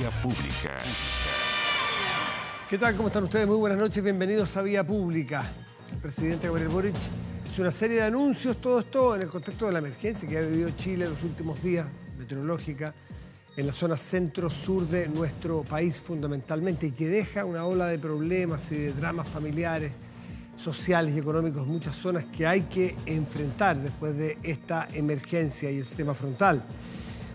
Vía Pública. ¿Qué tal? ¿Cómo están ustedes? Muy buenas noches. Bienvenidos a Vía Pública. El presidente Gabriel Boric hizo una serie de anuncios, todo esto en el contexto de la emergencia que ha vivido Chile en los últimos días, meteorológica, en la zona centro-sur de nuestro país fundamentalmente, y que deja una ola de problemas y de dramas familiares, sociales y económicos en muchas zonas que hay que enfrentar después de esta emergencia y el sistema frontal.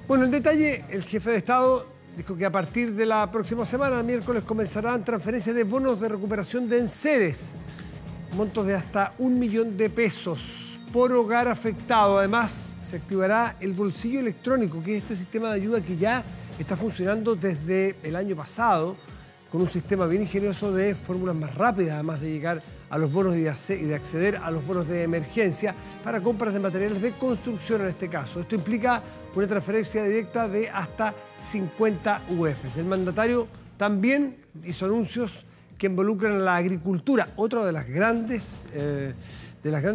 Bueno, en detalle, el jefe de Estado dijo que a partir de la próxima semana, el miércoles, comenzarán transferencias de bonos de recuperación de enseres, montos de hasta 1 millón de pesos por hogar afectado. Además, se activará el bolsillo electrónico, que es este sistema de ayuda que ya está funcionando desde el año pasado, con un sistema bien ingenioso de fórmulas más rápidas, además de llegar a los bonos y de acceder a los bonos de emergencia para compras de materiales de construcción en este caso. Esto implica una transferencia directa de hasta 50 UFs. El mandatario también hizo anuncios que involucran a la agricultura. Otra de las grandes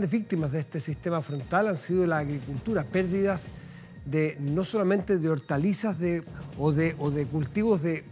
víctimas de este sistema frontal han sido la agricultura, pérdidas no solamente de hortalizas o de cultivos de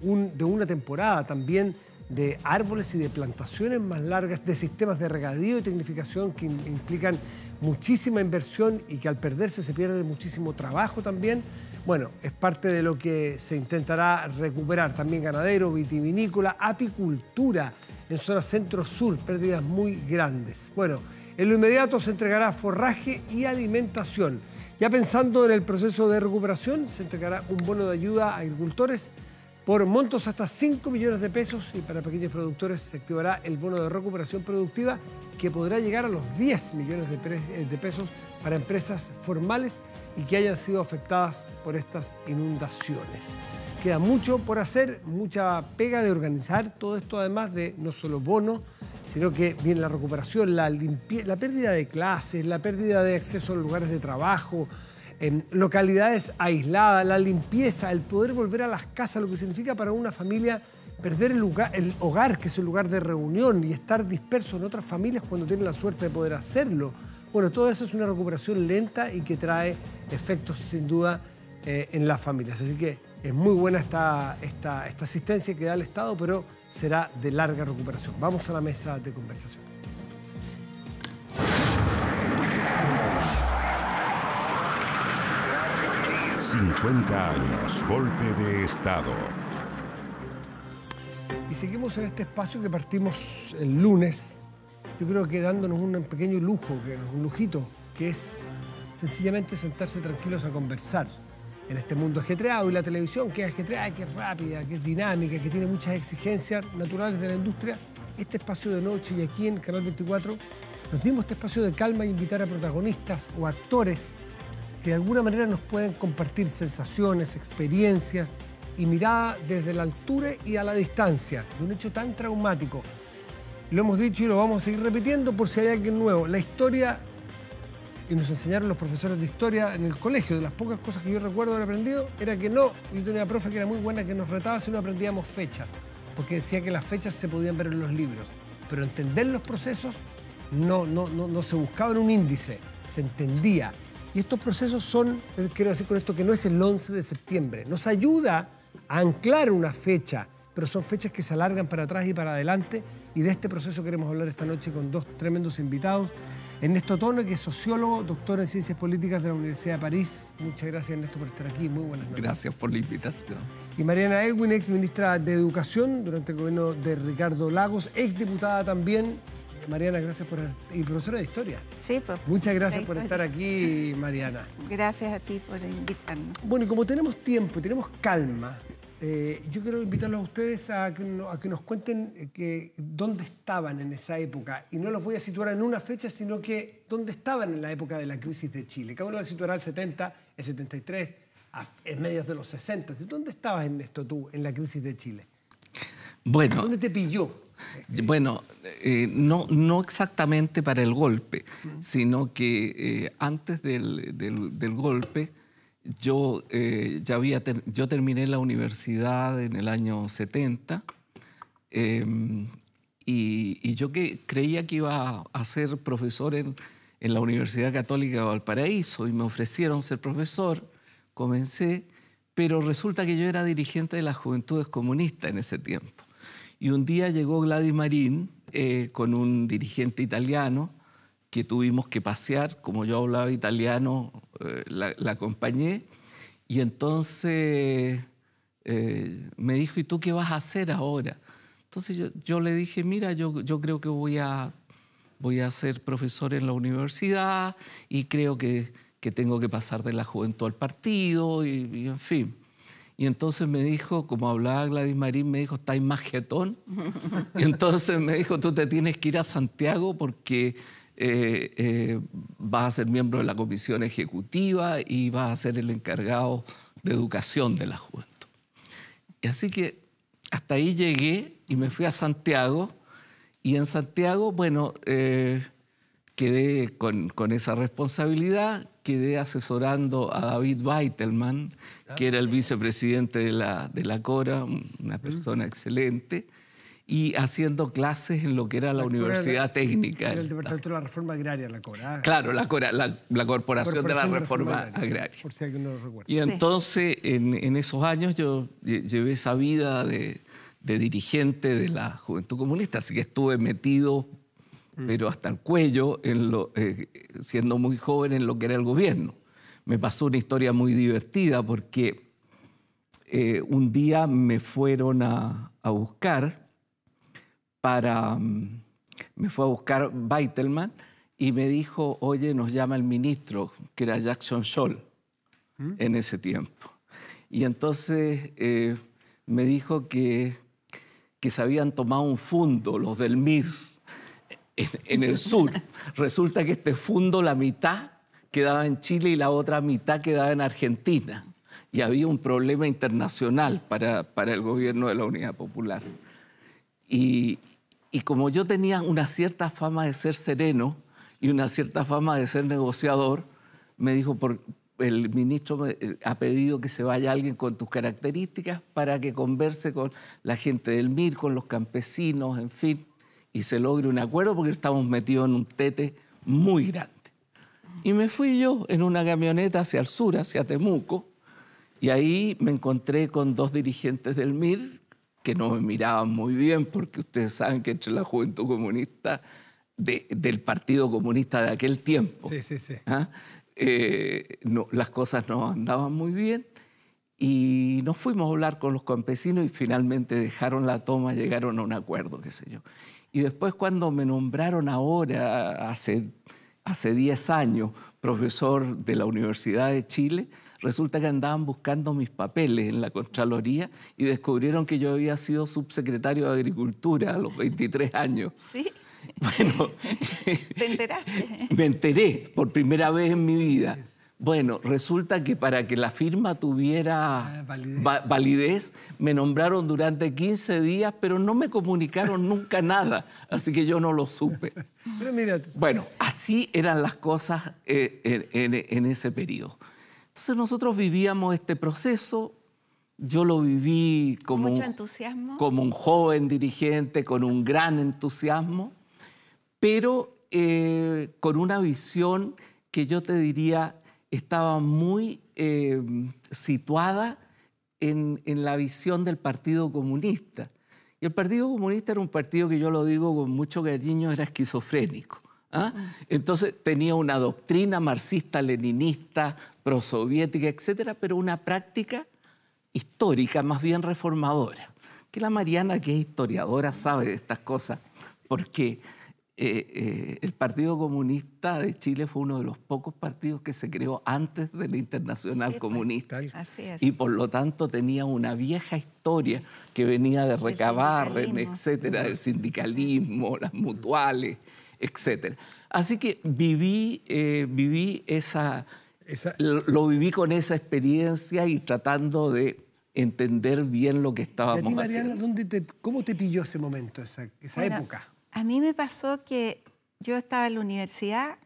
una temporada, también de árboles y de plantaciones más largas, de sistemas de regadío y tecnificación que implican muchísima inversión y que al perderse se pierde muchísimo trabajo también. Bueno, es parte de lo que se intentará recuperar. También ganadero, vitivinícola, apicultura en zona centro-sur, pérdidas muy grandes. Bueno, en lo inmediato se entregará forraje y alimentación. Ya pensando en el proceso de recuperación, se entregará un bono de ayuda a agricultores por montos hasta 5 millones de pesos, y para pequeños productores se activará el bono de recuperación productiva, que podrá llegar a los 10 millones de pesos para empresas formales y que hayan sido afectadas por estas inundaciones. Queda mucho por hacer, mucha pega de organizar todo esto, además de no solo bonos, sino que viene la recuperación, la pérdida de clases, la pérdida de acceso a los lugares de trabajo, localidades aisladas, la limpieza, el poder volver a las casas, lo que significa para una familia perder el hogar, que es el lugar de reunión, y estar dispersos en otras familias cuando tienen la suerte de poder hacerlo. Bueno, todo eso es una recuperación lenta y que trae efectos sin duda en las familias. Así que es muy buena esta asistencia que da el Estado, pero será de larga recuperación. Vamos a la mesa de conversación. ...50 años, golpe de Estado. Y seguimos en este espacio que partimos el lunes, yo creo que dándonos un pequeño lujo, un lujito, que es sencillamente sentarse tranquilos a conversar en este mundo ajetreado, y la televisión, que es ajetreada, que es rápida, que es dinámica, que tiene muchas exigencias naturales de la industria. Este espacio de noche, y aquí en Canal 24 nos dimos este espacio de calma e invitar a protagonistas o actores que de alguna manera nos pueden compartir sensaciones, experiencias y mirada desde la altura y a la distancia de un hecho tan traumático. Lo hemos dicho y lo vamos a seguir repitiendo por si hay alguien nuevo. La historia, y nos enseñaron los profesores de historia en el colegio, de las pocas cosas que yo recuerdo haber aprendido, era que no, yo tenía una profe que era muy buena, que nos retaba si no aprendíamos fechas, porque decía que las fechas se podían ver en los libros, pero entender los procesos no se buscaba en un índice, se entendía. Y estos procesos son, quiero decir con esto, que no es el 11 de septiembre. Nos ayuda a anclar una fecha, pero son fechas que se alargan para atrás y para adelante. Y de este proceso queremos hablar esta noche con dos tremendos invitados. Ernesto Tona, que es sociólogo, doctor en Ciencias Políticas de la Universidad de París. Muchas gracias, Ernesto, por estar aquí. Muy buenas noches. Gracias por la invitación. Y Mariana Elwin, ex ministra de Educación durante el gobierno de Ricardo Lagos, ex diputada también. Mariana, gracias y profesora de Historia. Sí, pues. Muchas gracias por estar aquí, Mariana. Gracias a ti por invitarnos. Bueno, y como tenemos tiempo y tenemos calma, yo quiero invitarlos a ustedes a que nos cuenten dónde estaban en esa época. Y no los voy a situar en una fecha, sino que dónde estaban en la época de la crisis de Chile. Cada uno la situará el 70, el 73, en medios de los 60. ¿Dónde estabas, Ernesto, tú, en la crisis de Chile? Bueno, ¿dónde te pilló? Bueno, no exactamente para el golpe, sino que antes del golpe yo terminé la universidad en el año 70 y yo creía que iba a ser profesor en la Universidad Católica de Valparaíso y me ofrecieron ser profesor, comencé, pero resulta que yo era dirigente de las Juventudes Comunistas en ese tiempo. Y un día llegó Gladys Marín con un dirigente italiano que tuvimos que pasear. Como yo hablaba italiano, la acompañé. Y entonces me dijo, ¿y tú qué vas a hacer ahora? Entonces yo le dije, mira, yo creo que voy a ser profesor en la universidad y creo que tengo que pasar de la juventud al partido y en fin. Y entonces me dijo, como hablaba Gladys Marín, me dijo, ¿estáis más jetón? Y entonces me dijo, tú te tienes que ir a Santiago porque vas a ser miembro de la comisión ejecutiva y vas a ser el encargado de educación de la juventud. Y así que hasta ahí llegué y me fui a Santiago. Y en Santiago, bueno, quedé con esa responsabilidad, quedé asesorando a David Weitelman, que era el vicepresidente de la Cora, una persona excelente, y haciendo clases en lo que era la Universidad Técnica. Era el Departamento de la Reforma Agraria, la Cora. Claro, la Cora, la Corporación de la Reforma Agraria. Por si alguien no lo recuerda. Y entonces, en esos años, yo llevé esa vida de dirigente de la Juventud Comunista, así que estuve metido, pero hasta el cuello, siendo muy joven, en lo que era el gobierno. Me pasó una historia muy divertida porque un día me fueron a buscar me fue a buscar Weitelman y me dijo, oye, nos llama el ministro, que era Jackson Scholl en ese tiempo. Y entonces me dijo que se habían tomado un fundo, los del MIR, en el sur. Resulta que este fundo, la mitad quedaba en Chile y la otra mitad quedaba en Argentina. Y había un problema internacional para el gobierno de la Unidad Popular. Y como yo tenía una cierta fama de ser sereno y una cierta fama de ser negociador, me dijo, el ministro me ha pedido que se vaya alguien con tus características para que converse con la gente del MIR, con los campesinos, en fin, y se logre un acuerdo porque estamos metidos en un tete muy grande. Y me fui yo en una camioneta hacia el sur, hacia Temuco, y ahí me encontré con dos dirigentes del MIR que no me miraban muy bien, porque ustedes saben que entre la Juventud Comunista del Partido Comunista de aquel tiempo, las cosas no andaban muy bien, y nos fuimos a hablar con los campesinos y finalmente dejaron la toma, llegaron a un acuerdo, qué sé yo. Y después, cuando me nombraron ahora, hace 10 años, profesor de la Universidad de Chile, resulta que andaban buscando mis papeles en la Contraloría y descubrieron que yo había sido subsecretario de Agricultura a los 23 años. Sí. Bueno, ¿Te enteraste? Me enteré por primera vez en mi vida. Bueno, resulta que para que la firma tuviera validez, me nombraron durante 15 días, pero no me comunicaron nunca nada, así que yo no lo supe. Pero mira, bueno, así eran las cosas en ese periodo. Entonces nosotros vivíamos este proceso, yo lo viví como mucho entusiasmo, como un joven dirigente, con un gran entusiasmo, pero con una visión que yo te diría estaba muy situada en la visión del Partido Comunista. Y el Partido Comunista era un partido que, yo lo digo con mucho cariño, era esquizofrénico. Entonces tenía una doctrina marxista-leninista, prosoviética, etcétera, pero una práctica histórica, más bien reformadora. Que la Mariana, que es historiadora, sabe de estas cosas, porque el Partido Comunista de Chile fue uno de los pocos partidos que se creó antes de la Internacional Comunista. Así es. Y por lo tanto tenía una vieja historia que venía de Recabarren, etcétera, del sindicalismo, las mutuales, etcétera. Así que viví lo viví con esa experiencia y tratando de entender bien lo que estábamos haciendo. ¿Y a ti, Mariana, cómo te pilló ese momento, esa época? A mí me pasó que yo estaba en la universidad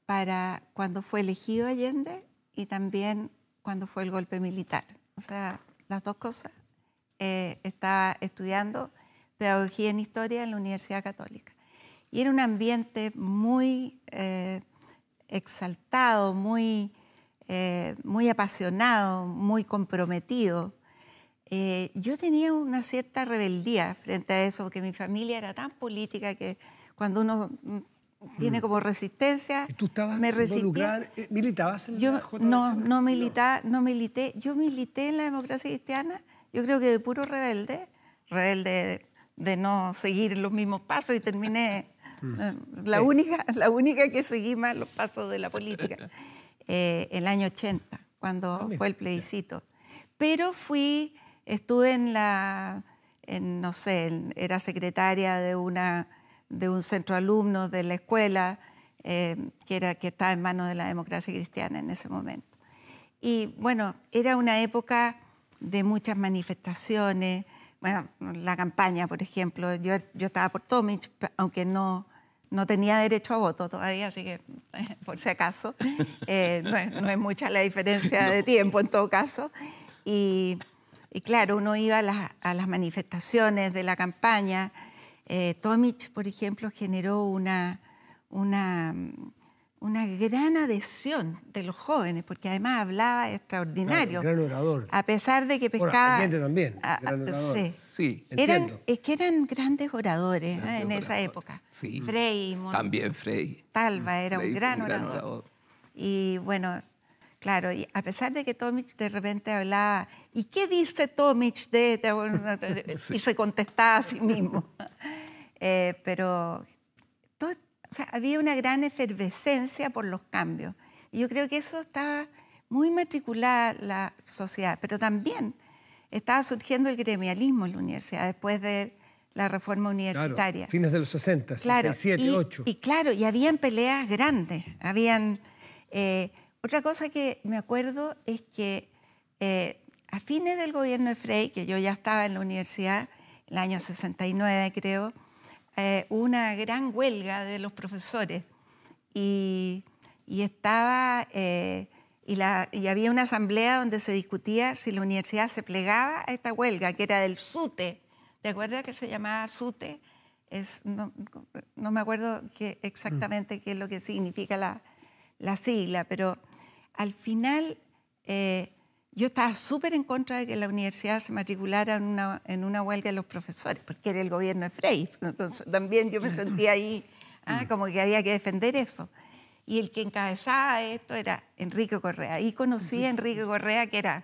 para cuando fue elegido Allende y también cuando fue el golpe militar. O sea, las dos cosas. Estaba estudiando pedagogía en historia en la Universidad Católica. Y era un ambiente muy exaltado, muy muy apasionado, muy comprometido. Yo tenía una cierta rebeldía frente a eso, porque mi familia era tan política que cuando uno tiene como resistencia, ¿Y tú estabas me resistía. involucrada? ¿Militabas en Yo la JBC? no milité. Yo milité en la Democracia Cristiana, yo creo que de puro rebelde de no seguir los mismos pasos, y terminé la única que seguí más los pasos de la política, el año 80, cuando fue el plebiscito. Pero estuve era secretaria de un centro de alumnos de la escuela, que estaba en manos de la Democracia Cristiana en ese momento. Y bueno, era una época de muchas manifestaciones. Bueno, la campaña, por ejemplo, yo estaba por Tomic, aunque no tenía derecho a voto todavía, así que por si acaso, no es mucha la diferencia de tiempo en todo caso. Y claro, uno iba a las manifestaciones de la campaña. Tomic, por ejemplo, generó una gran adhesión de los jóvenes, porque además hablaba extraordinario. Claro, gran orador. A pesar de que pescaba... Bueno, Allende también, gran orador. Sí. Es que eran grandes oradores en esa época. Sí. Frei, También Frei. Talva era Frei un gran orador. Y bueno, claro, y a pesar de que Tomic de repente hablaba, ¿y qué dice Tomic de...? Y se contestaba a sí mismo. Pero había una gran efervescencia por los cambios. Y yo creo que eso estaba muy matriculada la sociedad, pero también estaba surgiendo el gremialismo en la universidad después de la reforma universitaria. Claro, fines de los 60, claro, 67, 8. Y claro, y habían peleas grandes. Otra cosa que me acuerdo es que a fines del gobierno de Frei, que yo ya estaba en la universidad, el año 69 creo, hubo una gran huelga de los profesores y había una asamblea donde se discutía si la universidad se plegaba a esta huelga, que era del SUTE. ¿Te acuerdas que se llamaba SUTE? No me acuerdo exactamente qué es lo que significa la sigla, pero al final yo estaba súper en contra de que la universidad se matriculara en una huelga de los profesores, porque era el gobierno de Frei. Entonces también yo me sentía ahí como que había que defender eso. Y el que encabezaba esto era Enrique Correa. Y conocí a Enrique Correa, que era...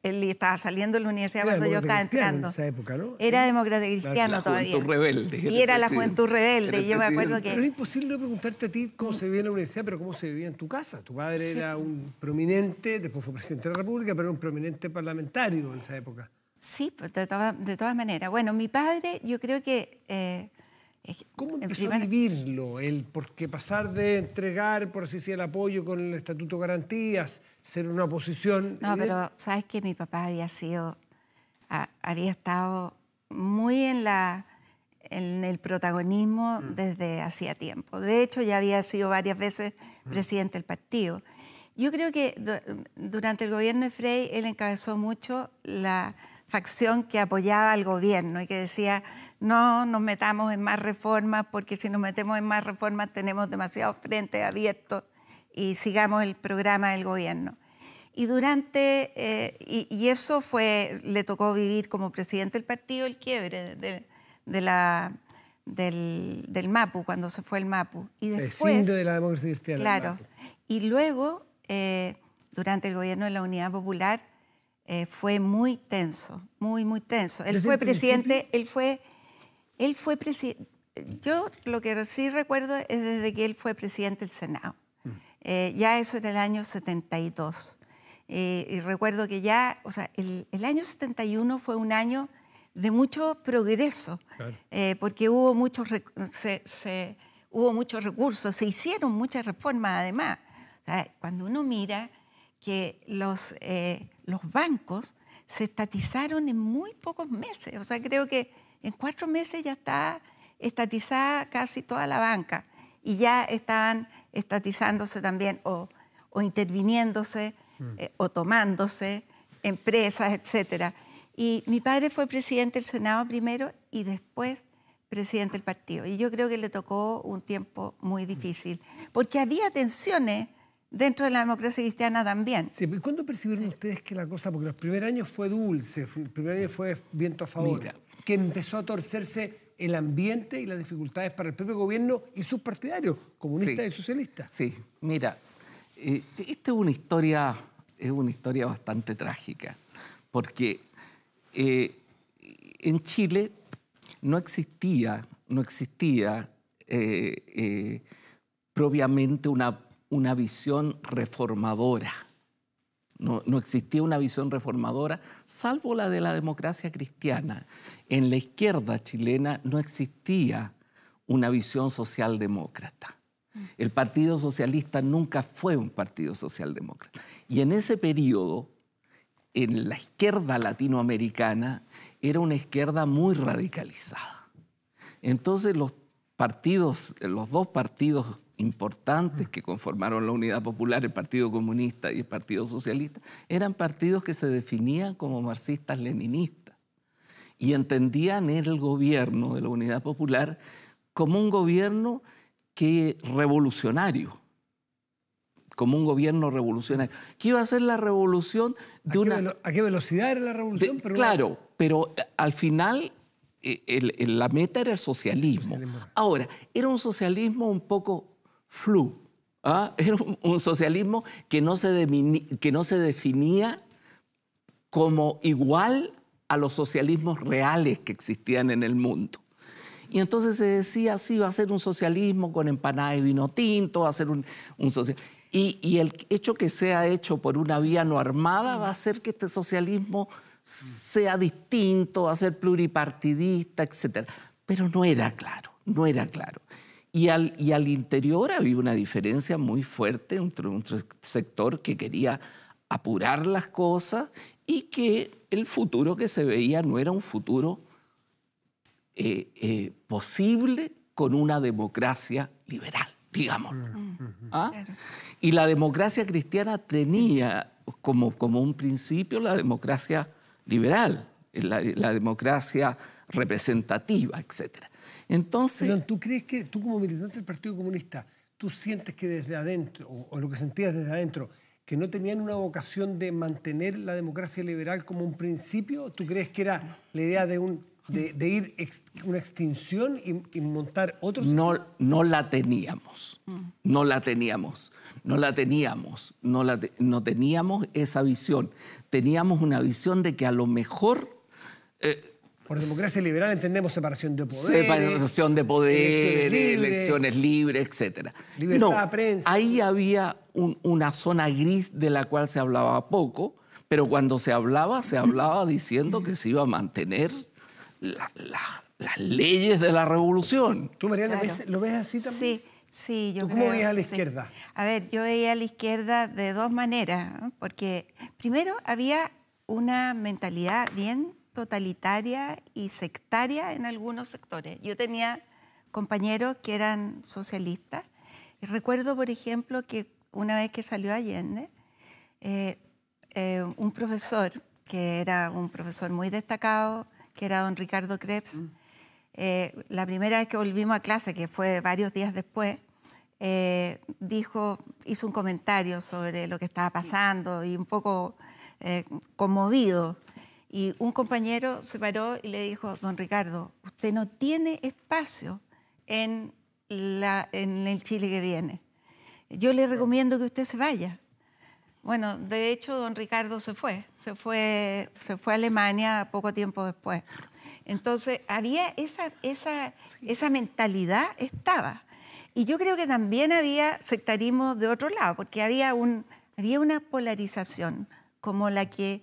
Él estaba saliendo de la universidad cuando yo estaba entrando. En esa época, ¿no? Era demócrata cristiano todavía. La juventud rebelde. Y era la juventud rebelde. Y yo me acuerdo que... Pero es imposible no preguntarte a ti cómo se vivía en la universidad, pero cómo se vivía en tu casa. Tu padre era un prominente, después fue presidente de la República, pero era un prominente parlamentario en esa época. Sí, pues de todas maneras. Bueno, mi padre, yo creo que... ¿Cómo empezó a vivirlo? Porque pasar de entregar, por así decir, el apoyo con el Estatuto de Garantías, ser una oposición... No, pero sabes que mi papá había estado muy en el protagonismo desde hacía tiempo. De hecho, ya había sido varias veces presidente del partido. Yo creo que durante el gobierno de Frei, él encabezó mucho la facción que apoyaba al gobierno y que decía, no nos metamos en más reformas, porque si nos metemos en más reformas tenemos demasiados frentes abiertos y sigamos el programa del gobierno. Y y eso le tocó vivir como presidente del partido el quiebre del MAPU, cuando se fue el MAPU. Y después, el de la Democracia Cristiana. Claro. Y luego, durante el gobierno de la Unidad Popular, fue muy tenso, muy tenso. Él fue presidente, yo lo que sí recuerdo es desde que él fue presidente del Senado. Ya eso era el año 72. Y recuerdo que el año 71 fue un año de mucho progreso, claro. Porque hubo muchos recursos, se hicieron muchas reformas además. O sea, cuando uno mira que los bancos se estatizaron en muy pocos meses. O sea, creo que en 4 meses ya está estatizada casi toda la banca y ya estaban estatizándose también o interviniéndose o tomándose empresas, etcétera. Y mi padre fue presidente del Senado primero y después presidente del partido. Y yo creo que le tocó un tiempo muy difícil, porque había tensiones dentro de la democracia cristiana también. Sí, ¿y cuándo percibieron ustedes que la cosa, porque los primeros años fue dulce, el primer año fue viento a favor, Mira. que empezó a torcerse el ambiente y las dificultades para el propio gobierno y sus partidarios, comunistas y socialistas? Sí, mira, esta es una historia bastante trágica, porque en Chile no existía propiamente una visión reformadora. No existía una visión reformadora, salvo la de la democracia cristiana. En la izquierda chilena no existía una visión socialdemócrata. El Partido Socialista nunca fue un partido socialdemócrata. Y en ese periodo, en la izquierda latinoamericana, era una izquierda muy radicalizada. Entonces los dos partidos importantes que conformaron la Unidad Popular, el Partido Comunista y el Partido Socialista, eran partidos que se definían como marxistas-leninistas y entendían el gobierno de la Unidad Popular como un gobierno revolucionario, que iba a ser la revolución de ¿A qué velocidad era la revolución? Claro, pero al final la meta era el socialismo. Ahora, era un socialismo un poco flu. Era un socialismo que no se definía como igual a los socialismos reales que existían en el mundo. Y entonces se decía, sí, va a ser un socialismo con empanada y vino tinto, va a ser un socialismo. Y el hecho que sea hecho por una vía no armada va a hacer que este socialismo sea distinto, va a ser pluripartidista, etc. Pero no era claro. Y al interior había una diferencia muy fuerte entre un sector que quería apurar las cosas y que el futuro que se veía no era un futuro posible con una democracia liberal, digámoslo. Claro. Y la democracia cristiana tenía como un principio la democracia liberal, la democracia representativa, etc. Entonces... Perdón, ¿tú crees que tú como militante del Partido Comunista, tú sientes que desde adentro, o lo que sentías desde adentro, que no tenían una vocación de mantener la democracia liberal como un principio? ¿Tú crees que era la idea de ir una extinción y montar otro sistema? No la teníamos. No teníamos esa visión. Teníamos una visión de que a lo mejor... Por democracia liberal entendemos separación de poderes, elecciones libres, etc. Libertad de prensa. Ahí había una zona gris de la cual se hablaba poco, pero cuando se hablaba diciendo que se iba a mantener las leyes de la revolución. ¿Tú, Mariana, Claro. lo ves así también? Sí, yo ¿Tú creo. cómo veías a la sí. izquierda? A ver, yo veía a la izquierda de dos maneras, ¿no? Porque primero había una mentalidad bien totalitaria y sectaria en algunos sectores. Yo tenía compañeros que eran socialistas y recuerdo, por ejemplo, que una vez que salió Allende, un profesor, que era un profesor muy destacado, que era don Ricardo Krebs, la primera vez que volvimos a clase, que fue varios días después, hizo un comentario sobre lo que estaba pasando y un poco conmovido. Y un compañero se paró y le dijo, don Ricardo, usted no tiene espacio en el Chile que viene. Yo le recomiendo que usted se vaya. Bueno, de hecho, don Ricardo se fue a Alemania poco tiempo después. Entonces, había esa mentalidad, estaba. Y yo creo que también había sectarismo de otro lado, porque había una polarización como la que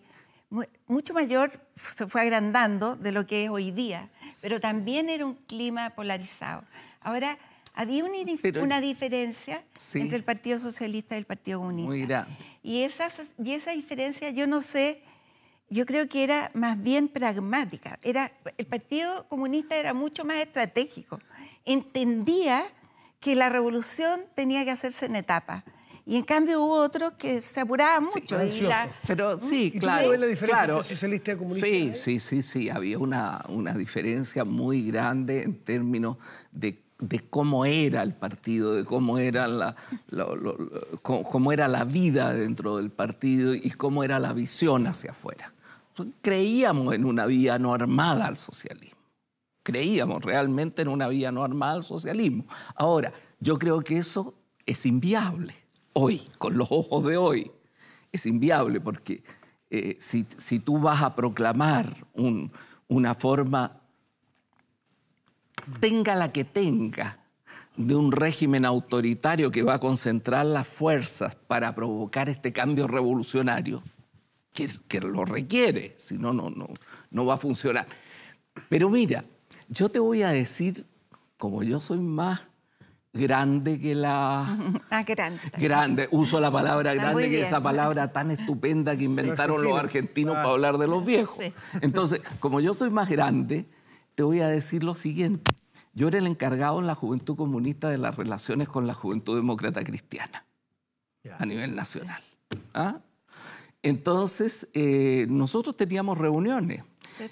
mucho mayor se fue agrandando de lo que es hoy día, pero también era un clima polarizado. Ahora, había una diferencia entre el Partido Socialista y el Partido Comunista. Muy grande. Y esa diferencia, yo no sé, yo creo que era más bien pragmática. El Partido Comunista era mucho más estratégico. Entendía que la revolución tenía que hacerse en etapas. Y en cambio hubo otros que se apuraban mucho. Pero sí, ¿Y claro. tú ves la diferencia claro, entre socialista y comunista? Sí. Había una diferencia muy grande en términos de de cómo era el partido, de cómo era cómo era la vida dentro del partido y cómo era la visión hacia afuera. Creíamos en una vía no armada al socialismo. Creíamos realmente en una vía no armada al socialismo. Ahora, yo creo que eso es inviable hoy, con los ojos de hoy. Es inviable porque si tú vas a proclamar una forma, tenga la que tenga, de un régimen autoritario que va a concentrar las fuerzas para provocar este cambio revolucionario, que lo requiere, si no, no va a funcionar. Pero mira, yo te voy a decir, como yo soy más grande que la... grande. Uso la palabra grande, que es esa palabra tan estupenda que inventaron los argentinos para hablar de los viejos. Sí. Entonces, como yo soy más grande, te voy a decir lo siguiente. Yo era el encargado en la Juventud Comunista de las relaciones con la Juventud Demócrata Cristiana a nivel nacional. ¿Ah? Entonces, nosotros teníamos reuniones.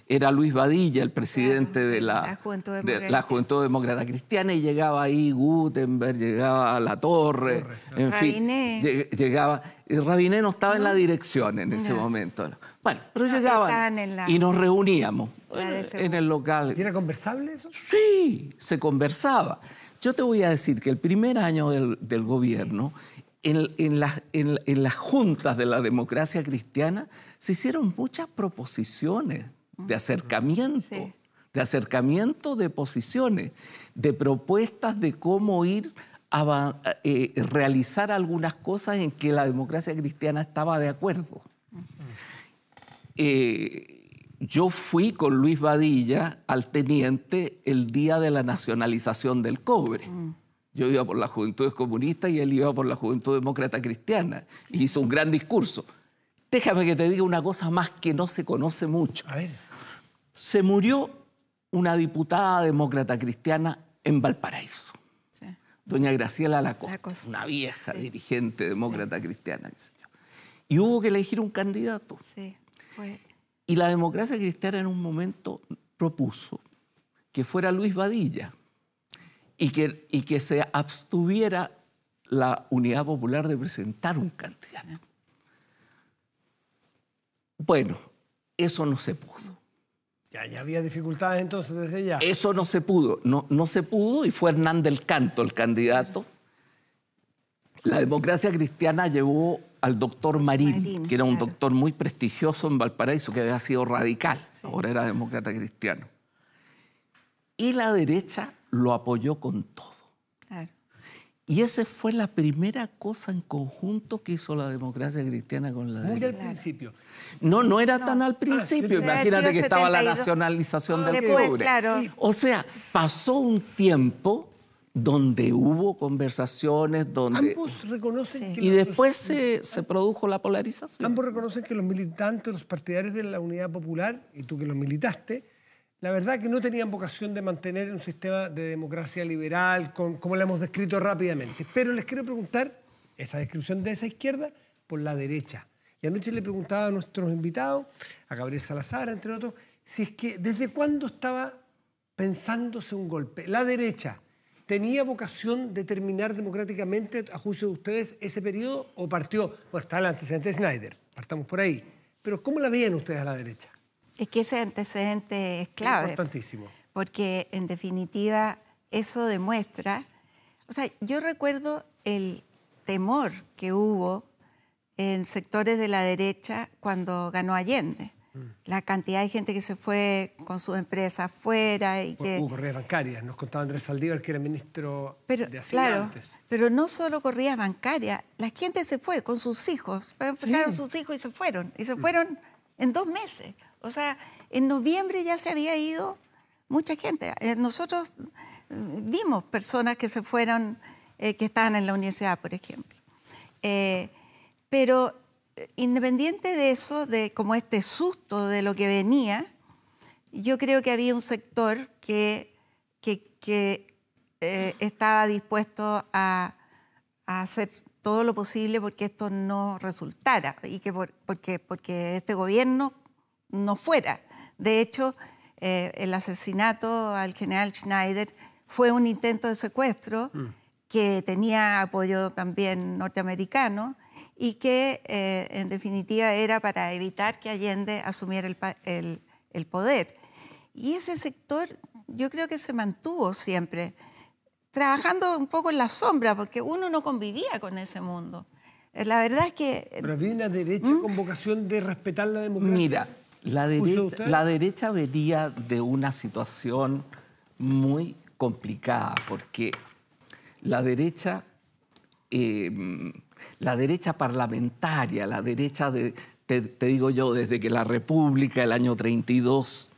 Era Luis Badilla, el presidente de la Juventud Demócrata Cristiana, y llegaba ahí Gutenberg, llegaba Latorre, en fin, llegaba. Rabiné no estaba en la dirección en ese momento. Bueno, pero llegaban y nos reuníamos en el local. ¿Y era conversable eso? Sí, se conversaba. Yo te voy a decir que el primer año del gobierno, en las juntas de la democracia cristiana, se hicieron muchas proposiciones de acercamiento de posiciones, de propuestas de cómo ir a realizar algunas cosas en que la democracia cristiana estaba de acuerdo. Yo fui con Luis Badilla al teniente el día de la nacionalización del cobre. Yo iba por la Juventud Comunista y él iba por la Juventud Demócrata Cristiana. Y hizo un gran discurso. Déjame que te diga una cosa más que no se conoce mucho. A ver. Se murió una diputada demócrata cristiana en Valparaíso. Sí. Doña Graciela Lacosta, una vieja dirigente demócrata cristiana. Y hubo que elegir un candidato. Sí, fue. Y la democracia cristiana en un momento propuso que fuera Luis Badilla y que se abstuviera la Unidad Popular de presentar un candidato. Bueno, eso no se pudo. Ya había dificultades entonces desde ya. Eso no se pudo, no se pudo, y fue Hernán del Canto el candidato. La democracia cristiana llevó al doctor Marín, que era un doctor muy prestigioso en Valparaíso, que había sido radical, ahora era demócrata cristiano. Y la derecha lo apoyó con todo. Claro. Y esa fue la primera cosa en conjunto que hizo la democracia cristiana con la derecha. Muy al principio. No era tan al principio. Imagínate que estaba la nacionalización del cobre. Claro. O sea, pasó un tiempo donde hubo conversaciones, donde... Ambos reconocen que... Y después se produjo la polarización. Ambos reconocen que los militantes, los partidarios de la Unidad Popular, y tú que los militaste, la verdad que no tenían vocación de mantener un sistema de democracia liberal, como lo hemos descrito rápidamente. Pero les quiero preguntar, esa descripción de esa izquierda, por la derecha. Y anoche le preguntaba a nuestros invitados, a Gabriel Salazar, entre otros, si es que desde cuándo estaba pensándose un golpe. La derecha, ¿tenía vocación de terminar democráticamente, a juicio de ustedes, ese periodo? ¿O partió? Bueno, está el antecedente de Schneider, partamos por ahí. Pero ¿cómo la veían ustedes a la derecha? Es que ese antecedente es clave. Importantísimo. Porque, en definitiva, eso demuestra... O sea, yo recuerdo el temor que hubo en sectores de la derecha cuando ganó Allende. La cantidad de gente que se fue con sus empresas fuera y que... Hubo corridas bancarias. Nos contaba Andrés Saldívar, que era ministro de Hacienda claro, antes. Pero no solo corridas bancarias. La gente se fue con sus hijos. Sacaron sus hijos y se fueron. Y se fueron en 2 meses. O sea, en noviembre ya se había ido mucha gente. Nosotros vimos personas que se fueron, que estaban en la universidad, por ejemplo. Pero independiente de eso, de como este susto de lo que venía, yo creo que había un sector que estaba dispuesto a hacer todo lo posible porque esto no resultara y que porque este gobierno no fuera. De hecho, el asesinato al general Schneider fue un intento de secuestro que tenía apoyo también norteamericano y que en definitiva era para evitar que Allende asumiera el poder. Y ese sector yo creo que se mantuvo siempre, trabajando un poco en la sombra, porque uno no convivía con ese mundo. La verdad es que... Pero había una derecha con vocación de respetar la democracia. Mira, la derecha venía de una situación muy complicada, porque la derecha parlamentaria, la derecha, te digo yo, desde que la República, el año 32,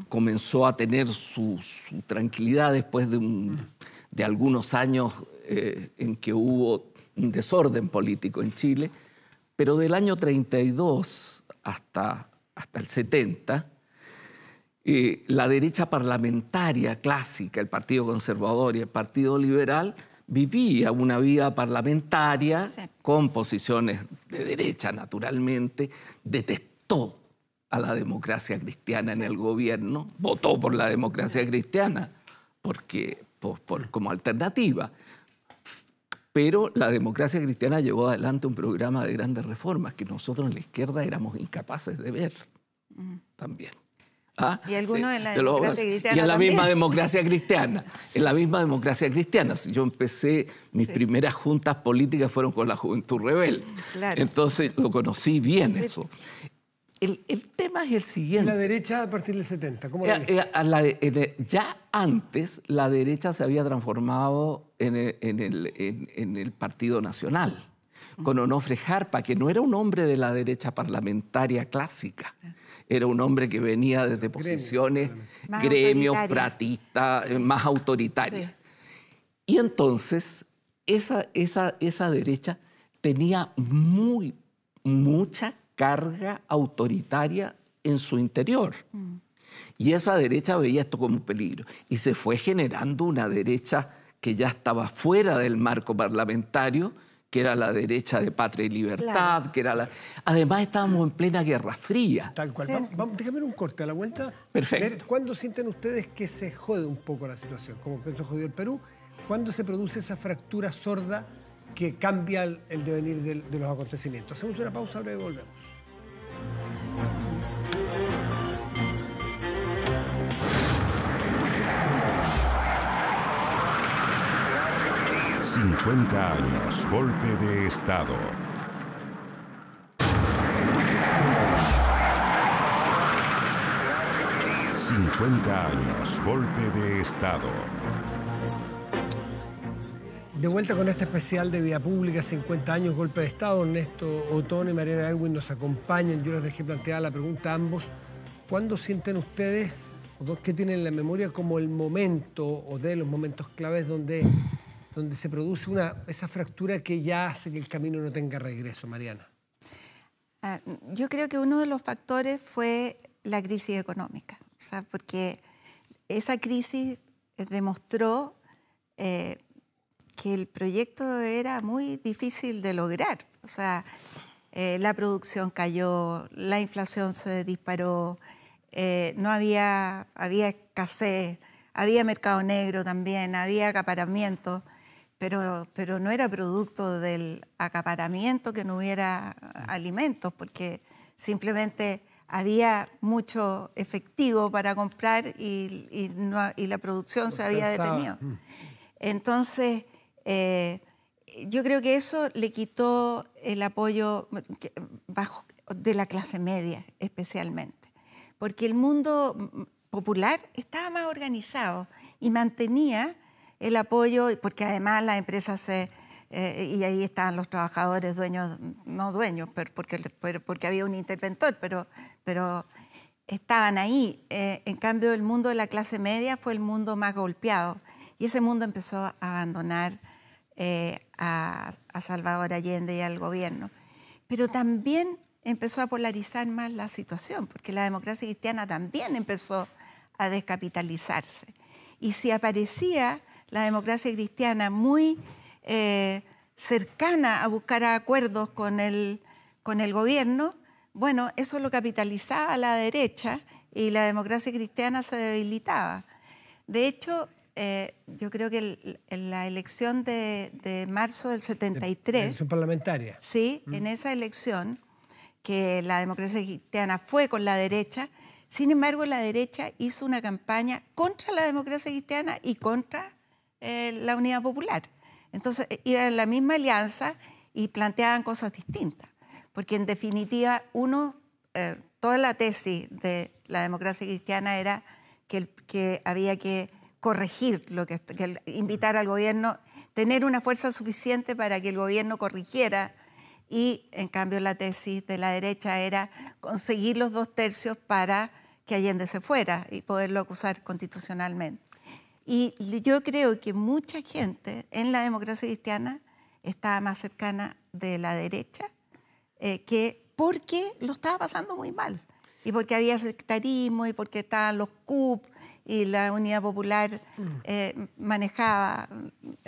comenzó a tener su tranquilidad después de algunos años en que hubo un desorden político en Chile, pero del año 32 hasta el 70, la derecha parlamentaria clásica, el Partido Conservador y el Partido Liberal, vivía una vida parlamentaria con posiciones de derecha, naturalmente, detestó a la democracia cristiana en el gobierno, votó por la democracia cristiana como alternativa. Pero la democracia cristiana llevó adelante un programa de grandes reformas que nosotros en la izquierda éramos incapaces de ver también. ¿Ah? Y algunos en la democracia cristiana. Y en la también. misma democracia cristiana. En la misma democracia cristiana. Yo empecé, mis primeras juntas políticas fueron con la Juventud Rebelde. Claro. Entonces lo conocí bien eso. El tema es el siguiente. La derecha a partir del 70, ¿cómo la viste? Ya antes la derecha se había transformado en el Partido Nacional, con Onofre Jarpa, que no era un hombre de la derecha parlamentaria clásica, era un hombre que venía desde posiciones, gremios, pratistas, más autoritarias. Y entonces esa derecha tenía mucha carga autoritaria en su interior. Y esa derecha veía esto como un peligro. Y se fue generando una derecha que ya estaba fuera del marco parlamentario, que era la derecha de Patria y Libertad, claro. que era Además estábamos en plena Guerra Fría. Tal cual. Déjame un corte a la vuelta. Perfecto. ¿Cuándo sienten ustedes que se jode un poco la situación? Como pensó jodió el Perú. ¿Cuándo se produce esa fractura sorda que cambia el devenir de los acontecimientos? Hacemos una pausa, ahora y volvemos. 50 años, golpe de Estado. ...50 años, golpe de Estado. De vuelta con este especial de Vía Pública, 50 años, golpe de Estado. Ernesto Otón y Mariana Aywin nos acompañan. Yo les dejé planteada la pregunta a ambos. ¿Cuándo sienten ustedes, o qué tienen en la memoria como el momento, o de los momentos claves donde se produce esa fractura que ya hace que el camino no tenga regreso, Mariana? Yo creo que uno de los factores fue la crisis económica. O sea, porque esa crisis demostró que el proyecto era muy difícil de lograr. O sea, la producción cayó, la inflación se disparó, no había escasez, había mercado negro también, había acaparamiento, pero no era producto del acaparamiento que no hubiera alimentos, porque simplemente había mucho efectivo para comprar y la producción se había detenido. Entonces, yo creo que eso le quitó el apoyo de la clase media, especialmente. Porque el mundo popular estaba más organizado y mantenía el apoyo, porque además las empresas y ahí estaban los trabajadores dueños, no dueños, porque había un interventor, pero estaban ahí. En cambio, el mundo de la clase media fue el mundo más golpeado. Y ese mundo empezó a abandonar a Salvador Allende y al gobierno. Pero también empezó a polarizar más la situación, porque la democracia cristiana también empezó a descapitalizarse. Y si aparecía la democracia cristiana muy cercana a buscar acuerdos con el gobierno, bueno, eso lo capitalizaba a la derecha y la democracia cristiana se debilitaba. De hecho, yo creo que en la elección de marzo del 73... La elección parlamentaria. Sí, en esa elección, que la democracia cristiana fue con la derecha, sin embargo, la derecha hizo una campaña contra la democracia cristiana y contra la Unidad Popular. Entonces, iban en la misma alianza y planteaban cosas distintas. Porque, en definitiva, toda la tesis de la democracia cristiana era que había que corregir, que invitar al gobierno, tener una fuerza suficiente para que el gobierno corrigiera. Y, en cambio, la tesis de la derecha era conseguir los 2/3 para que Allende se fuera y poderlo acusar constitucionalmente. Y yo creo que mucha gente en la democracia cristiana estaba más cercana de la derecha porque lo estaba pasando muy mal. Y porque había sectarismo y porque estaban los CUP y la Unidad Popular manejaba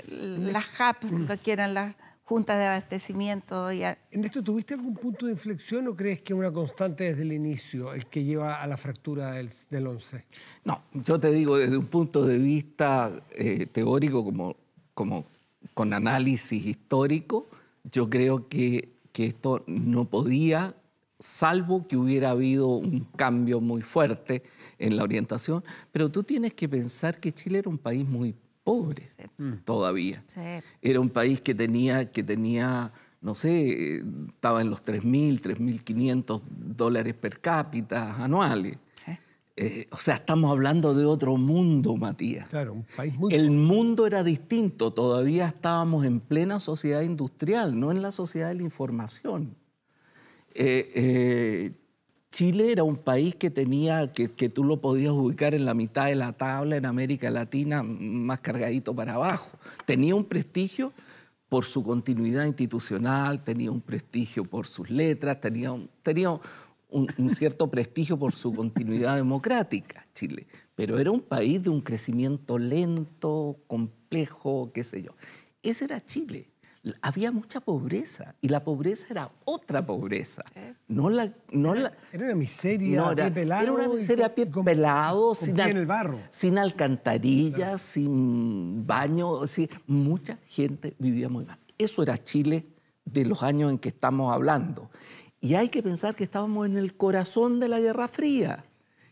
las JAP, lo que eran las juntas de abastecimiento. ¿En esto tuviste algún punto de inflexión o crees que es una constante desde el inicio el que lleva a la fractura del 11? No, yo te digo desde un punto de vista teórico, como con análisis histórico, yo creo que esto no podía, salvo que hubiera habido un cambio muy fuerte en la orientación, pero tú tienes que pensar que Chile era un país muy pobre todavía. Sí. Era un país que tenía, no sé, estaba en los 3.000, 3.500 dólares per cápita anuales. Sí. O sea, estamos hablando de otro mundo, Matías. Claro, un país muy... El mundo era distinto, todavía estábamos en plena sociedad industrial, no en la sociedad de la información. Chile era un país que tenía, que tú lo podías ubicar en la mitad de la tabla en América Latina, más cargadito para abajo. Tenía un prestigio por su continuidad institucional, tenía un prestigio por sus letras, tenía un cierto prestigio por su continuidad democrática, Chile. Pero era un país de un crecimiento lento, complejo, qué sé yo. Ese era Chile. Había mucha pobreza y la pobreza era otra pobreza. Era una miseria a pie pelado. Era una miseria a pie pelado, en el barro. Sin alcantarillas, sin baño. Mucha gente vivía muy mal. Eso era Chile de los años en que estamos hablando. Y hay que pensar que estábamos en el corazón de la Guerra Fría.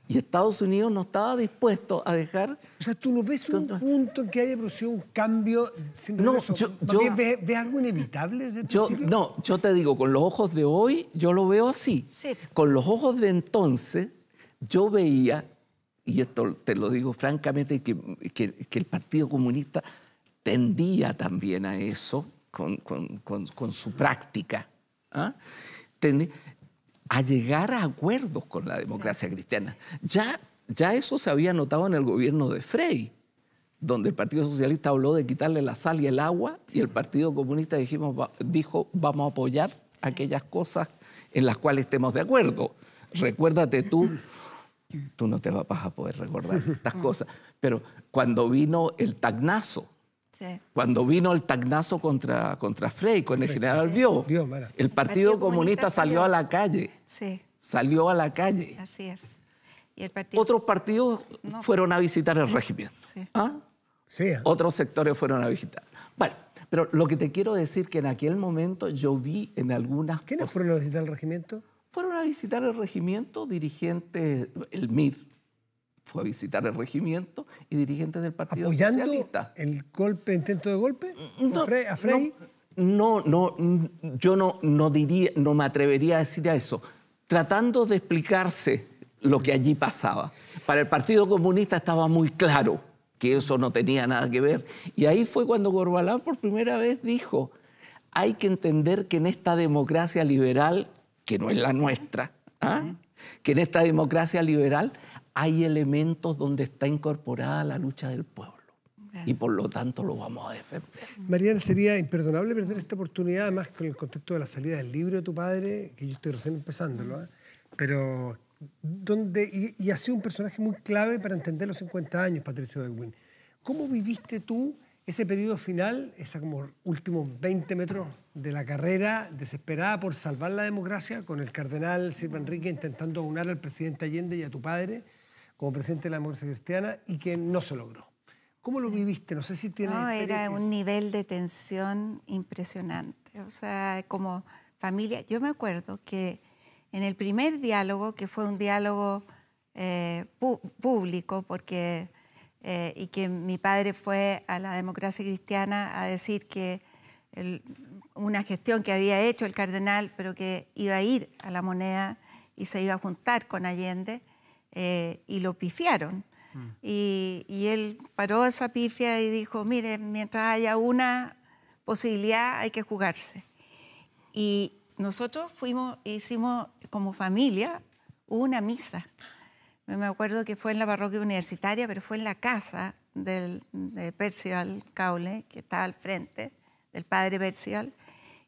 Y Estados Unidos no estaba dispuesto a dejar... O sea, ¿tú no ves un punto en que haya producido un cambio sin regreso? ¿Ves algo inevitable desde el principio? No, yo te digo, con los ojos de hoy, yo lo veo así. Sí. Con los ojos de entonces, yo veía, y esto te lo digo francamente, que el Partido Comunista tendía también a eso, con su práctica, a llegar a acuerdos con la democracia cristiana. Ya eso se había notado en el gobierno de Frei, donde el Partido Socialista habló de quitarle la sal y el agua, y el Partido Comunista dijo, vamos a apoyar aquellas cosas en las cuales estemos de acuerdo. Recuérdate tú no te vas a poder recordar estas cosas, pero cuando vino el tacnazo, cuando vino el tacnazo contra Frei, con el general Bió, el Partido Comunista salió a la calle. Sí. Salió a la calle. Así es. Y el partido... Otros partidos fueron a visitar el régimen. Sí. Sí. Otros sectores fueron a visitar. Bueno, pero lo que te quiero decir que en aquel momento yo vi en algunas... ¿Quiénes fueron a visitar el regimiento? Fueron a visitar el regimiento dirigentes, el MIR fue a visitar el regimiento y dirigentes del Partido Socialista. ¿El intento de golpe? No, ¿A Frei? No, yo no diría, no me atrevería a decir eso. Tratando de explicarse lo que allí pasaba. Para el Partido Comunista estaba muy claro que eso no tenía nada que ver. Y ahí fue cuando Corbalán por primera vez dijo, hay que entender que en esta democracia liberal, que no es la nuestra, que en esta democracia liberal hay elementos donde está incorporada la lucha del pueblo. Y por lo tanto lo vamos a defender. Mariana, sería imperdonable perder esta oportunidad, además con el contexto de la salida del libro de tu padre, que yo estoy recién empezándolo, pero y ha sido un personaje muy clave para entender los 50 años, Patricio Aylwin. ¿Cómo viviste tú ese periodo final, esos como últimos 20 metros de la carrera, desesperada por salvar la democracia, con el cardenal Silva Enrique intentando aunar al presidente Allende y a tu padre como presidente de la democracia cristiana, y que no se logró? ¿Cómo lo viviste? No sé si tienes No, era experiencia. un nivel de tensión impresionante. O sea, como familia, yo me acuerdo que en el primer diálogo, que fue un diálogo público, porque, y que mi padre fue a la Democracia Cristiana a decir que una gestión que había hecho el cardenal, pero que iba a ir a La Moneda y se iba a juntar con Allende, y lo pifiaron. Y él paró esa pifia y dijo, mire, mientras haya una posibilidad hay que jugarse. Y nosotros hicimos como familia una misa. Me acuerdo que fue en la parroquia universitaria, pero fue en la casa de Percival Caule, que estaba al frente, del padre Percival.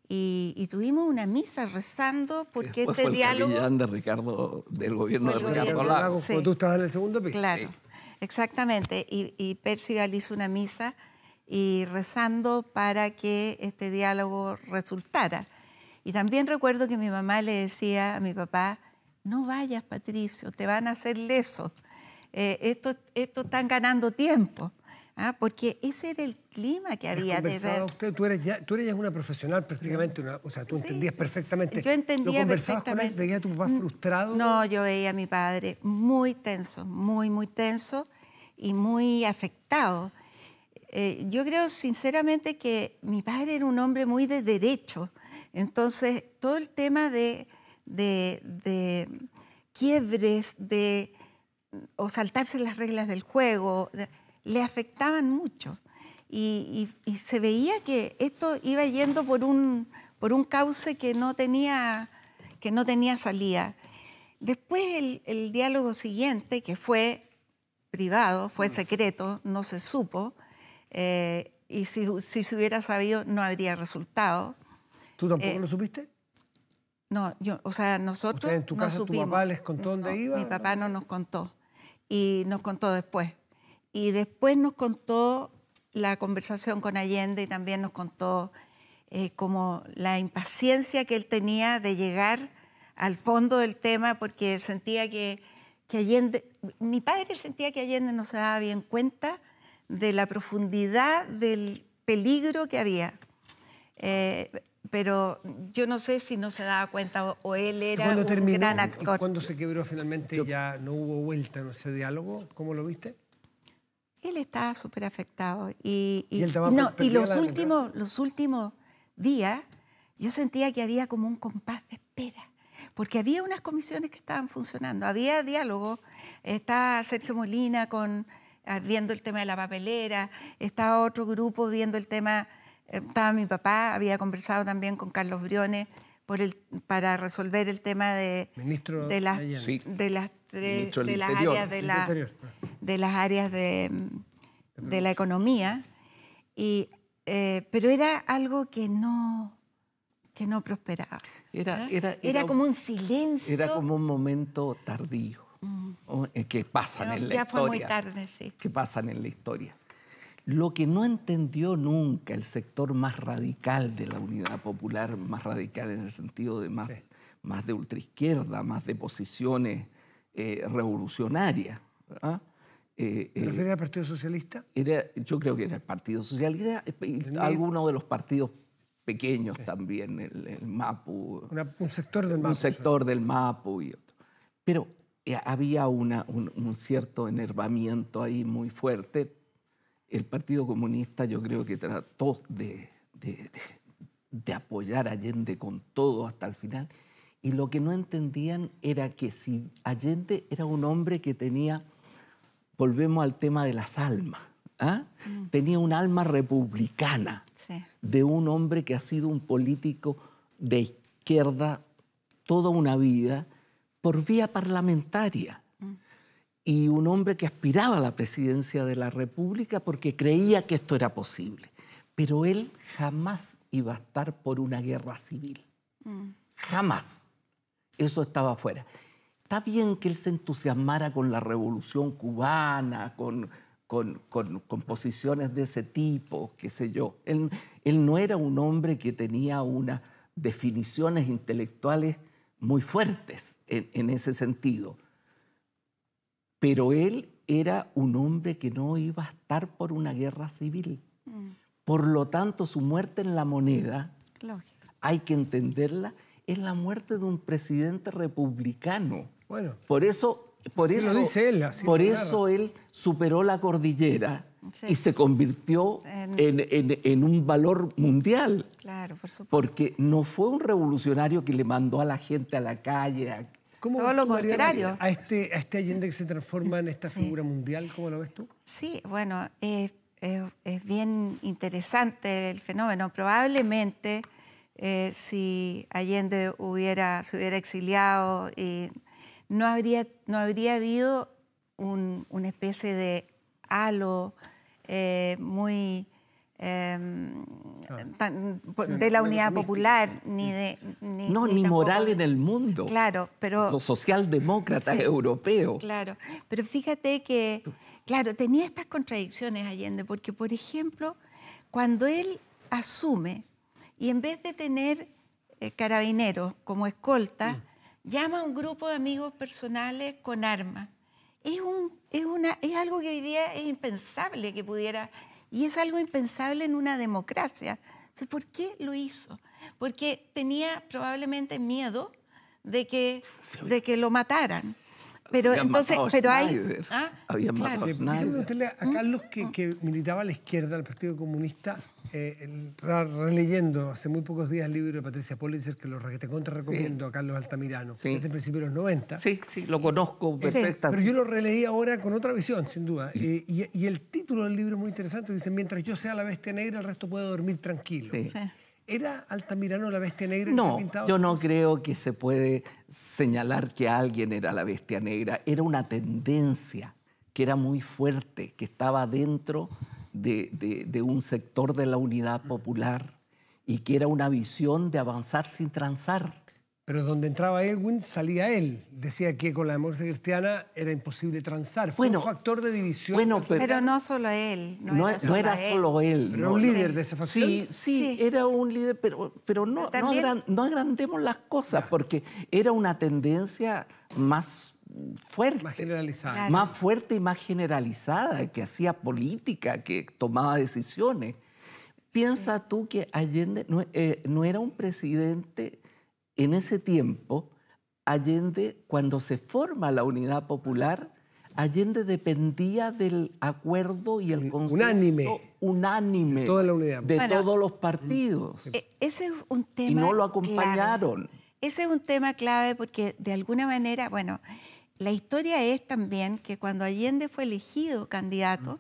Y tuvimos una misa rezando porque Después este fue el diálogo... capellán de Ricardo, del gobierno Fue de el Ricardo gobierno Lagos. Lagos, sí. cuando tú estabas en el segundo piso. Claro, Sí. exactamente. Y Percival hizo una misa y rezando para que este diálogo resultara. Y también recuerdo que mi mamá le decía a mi papá, no vayas, Patricio, te van a hacer leso. Esto están ganando tiempo. Porque ese era el clima que había. ¿Conversaba usted? Tú eres ya una profesional prácticamente, o sea, tú Sí, entendías perfectamente. yo entendía ¿Lo conversabas con él? perfectamente. ¿Veías a tu papá frustrado? No, yo veía a mi padre muy tenso, muy tenso y muy afectado. Yo creo sinceramente que mi padre era un hombre muy de derecho. Entonces, todo el tema de quiebres, o saltarse las reglas del juego, le afectaban mucho. Y se veía que esto iba yendo por un cauce que no tenía salida. Después el diálogo siguiente, que fue privado, fue secreto, no se supo, y si se hubiera sabido no habría resultado. ¿Tú tampoco lo supiste? No, o sea, nosotros ¿Ustedes en tu no casa, tu supimos. papá les contó dónde iba? Mi papá no nos contó, y nos contó después. Y después nos contó la conversación con Allende y también nos contó como la impaciencia que él tenía de llegar al fondo del tema porque sentía que Allende, mi padre sentía que Allende no se daba bien cuenta de la profundidad del peligro que había. Pero yo no sé si no se daba cuenta o él era un gran actor. ¿Y cuando se quebró finalmente ya no hubo vuelta en ese diálogo? ¿Cómo lo viste? Él estaba súper afectado. Y los últimos días yo sentía que había como un compás de espera. Porque había unas comisiones que estaban funcionando. Había diálogo. Estaba Sergio Molina viendo el tema de la papelera. Estaba otro grupo viendo el tema... Estaba mi papá, había conversado también con Carlos Briones para resolver el tema de las áreas de la economía, pero era algo que no prosperaba. Era como un silencio. Era como un momento tardío, que pasan en la historia. Ya fue muy tarde, sí. Que pasan en la historia. Lo que no entendió nunca el sector más radical de la Unidad Popular, más radical en el sentido de más de ultraizquierda, más de posiciones revolucionarias. ¿Te refieres al Partido Socialista? Yo creo que era el Partido Socialista y algunos de los partidos pequeños también, el MAPU. Un sector del MAPU. Un sector del MAPU y otro. Pero había un cierto enervamiento ahí muy fuerte. El Partido Comunista yo creo que trató de apoyar a Allende con todo hasta el final. Y lo que no entendían era que si Allende era un hombre que tenía, volvemos al tema de las almas, tenía un alma republicana, de un hombre que ha sido un político de izquierda toda una vida por vía parlamentaria. Y un hombre que aspiraba a la presidencia de la República porque creía que esto era posible. Pero él jamás iba a estar por una guerra civil. Jamás. Eso estaba afuera. Está bien que él se entusiasmara con la Revolución Cubana, con posiciones de ese tipo, qué sé yo. Él no era un hombre que tenía unas definiciones intelectuales muy fuertes en ese sentido. Pero él era un hombre que no iba a estar por una guerra civil. Por lo tanto, su muerte en la moneda, Lógico. hay que entenderla, es la muerte de un presidente republicano. Bueno, Por eso lo dice él, así por lo eso él superó la cordillera Sí. y se convirtió en un valor mundial. Claro, por supuesto. Porque no fue un revolucionario que le mandó a la gente a la calle. ¿cómo Todo ves lo tú, Mariana, contrario. a este Allende que se transforma en esta figura mundial? ¿Cómo lo ves tú? Sí, bueno, es bien interesante el fenómeno. Probablemente si Allende se hubiera exiliado, no habría habido una especie de halo muy de la unidad popular, ni moral tampoco- en el mundo. Claro, pero... Los socialdemócratas Sí. europeos. Claro, pero fíjate que, claro, tenía estas contradicciones Allende, porque, por ejemplo, cuando él asume y en vez de tener carabineros como escolta, llama a un grupo de amigos personales con armas. Es algo que hoy día es impensable que pudiera, y es algo impensable en una democracia. Entonces, ¿por qué lo hizo? Porque tenía probablemente miedo de que lo mataran. Pero Habían entonces, matado a pero hay... Schneider. Habían matado a Déjame Schneider. preguntarle a Carlos, que militaba a la izquierda del Partido Comunista, releyendo hace muy pocos días el libro de Patricia Pólitzer, que lo te contra recomiendo a Carlos Altamirano, Sí. desde principios de los 90. Sí, lo conozco Pero perfectamente. yo lo releí ahora con otra visión, sin duda. Y el título del libro es muy interesante. Dice, mientras yo sea la bestia negra, el resto puede dormir tranquilo. Sí. Sí. ¿Era Altamirano la bestia negra que se No, ha pintado? yo no creo que se puede señalar que alguien era la bestia negra. Era una tendencia que era muy fuerte, que estaba dentro de un sector de la unidad popular y que era una visión de avanzar sin transar. Pero donde entraba Elwin, salía él. Decía que con la democracia cristiana era imposible transar. Fue un factor de división. Pero no solo él. No era solo él. Pero un líder de esa facción. Sí, era un líder, pero no agrandemos las cosas, porque era una tendencia más fuerte. Más generalizada. Claro. Más fuerte y más generalizada, que hacía política, que tomaba decisiones. Piensa tú que Allende no era un presidente en ese tiempo. Allende, cuando se forma la Unidad Popular, Allende dependía del acuerdo y el consenso unánime de toda la unidad. de todos los partidos. Ese es un tema Y no lo acompañaron. clave. Ese es un tema clave porque, de alguna manera, bueno, la historia es también que cuando Allende fue elegido candidato,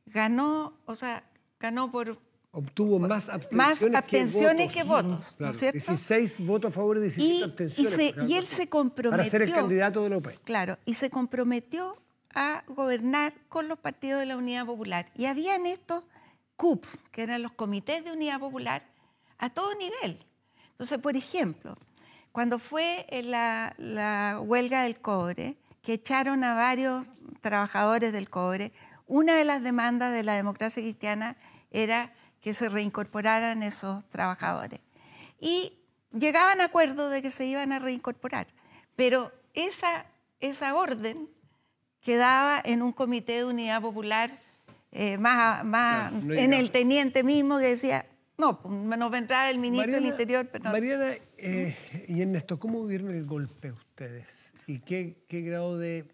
ganó por... Obtuvo más abstenciones, que votos, Claro, ¿no es cierto? 16 votos a favor y 17 abstenciones. Y él se comprometió... Para ser el candidato de la UP. Claro, y se comprometió a gobernar con los partidos de la Unidad Popular. Y habían estos CUP, que eran los comités de Unidad Popular, a todo nivel. Entonces, por ejemplo, cuando fue la huelga del cobre, que echaron a varios trabajadores del cobre, una de las demandas de la democracia cristiana era que se reincorporaran esos trabajadores. Y llegaban a acuerdo de que se iban a reincorporar. Pero esa orden quedaba en un comité de unidad popular, no en el teniente mismo que decía, no, nos vendrá el ministro del Interior. Pero no. Mariana y Ernesto, ¿cómo vieron el golpe ustedes? ¿Y qué grado de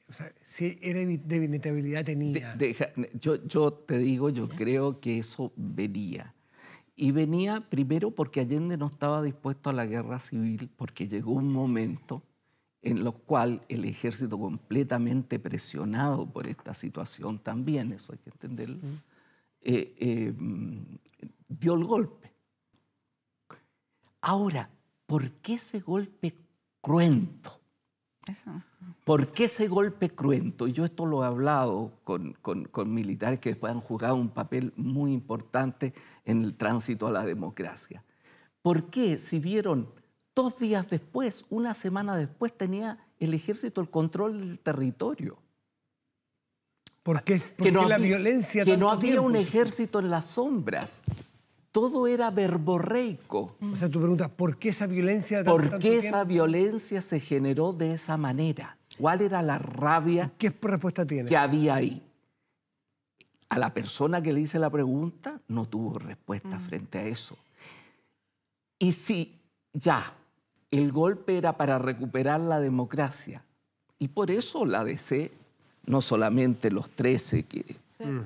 o sea, si era de inevitabilidad tenía? Yo te digo, yo creo que eso venía. Y venía primero porque Allende no estaba dispuesto a la guerra civil, porque llegó un momento en el cual el ejército, completamente presionado por esta situación también, eso hay que entenderlo, dio el golpe. Ahora, ¿por qué ese golpe cruento? Eso. ¿Por qué ese golpe cruento? Yo esto lo he hablado con militares que después han jugado un papel muy importante en el tránsito a la democracia. ¿Por qué, si vieron 2 días después, una semana después, tenía el ejército el control del territorio? Porque la violencia Que no tanto había un tiempo? ejército en las sombras. Todo era verborreico. O sea, tú preguntas, ¿por qué esa violencia ¿Por tanto qué tiempo? esa violencia se generó de esa manera? ¿Cuál era la rabia ¿Qué respuesta tiene? que había ahí? A la persona que le hice la pregunta no tuvo respuesta frente a eso. Y si ya el golpe era para recuperar la democracia, y por eso la DC, no solamente los 13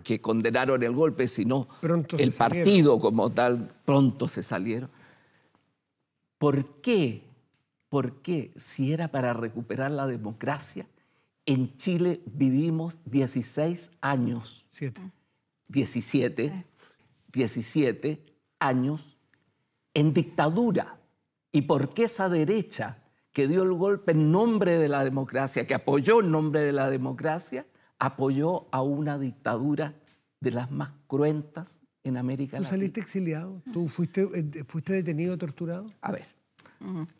que condenaron el golpe, sino Pronto se el salieron. partido como tal, pronto se salieron. ¿Por qué? ¿Por qué, si era para recuperar la democracia, en Chile vivimos 16 años, 17 años en dictadura? ¿Y por qué esa derecha que dio el golpe en nombre de la democracia, que apoyó en nombre de la democracia, apoyó a una dictadura de las más cruentas en América ¿Tú Latina? saliste exiliado? ¿Tú fuiste detenido, torturado? A ver,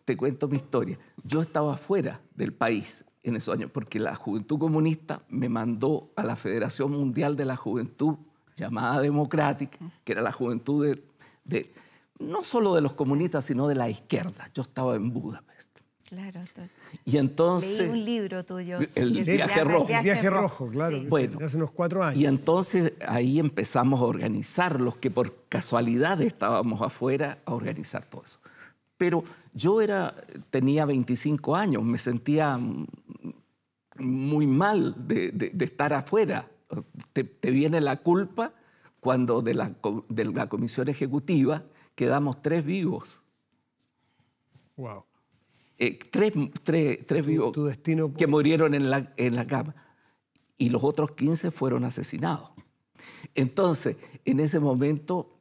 te cuento mi historia. Yo estaba fuera del país en esos años porque la Juventud Comunista me mandó a la Federación Mundial de la Juventud, llamada Democrática, que era la juventud de no solo de los comunistas, sino de la izquierda. Yo estaba en Budapest. Claro. Y entonces... Leí un libro tuyo. El que se viaje llama rojo. El viaje rojo, claro. Sí. Bueno, hace unos 4 años. Y entonces ahí empezamos a organizar, los que por casualidad estábamos afuera, a organizar todo eso. Pero yo tenía 25 años, me sentía muy mal de estar afuera. Te viene la culpa cuando de la comisión ejecutiva quedamos 3 vivos. Wow. 3 vivos tu destino... que murieron en la cama. Y los otros 15 fueron asesinados. Entonces, en ese momento,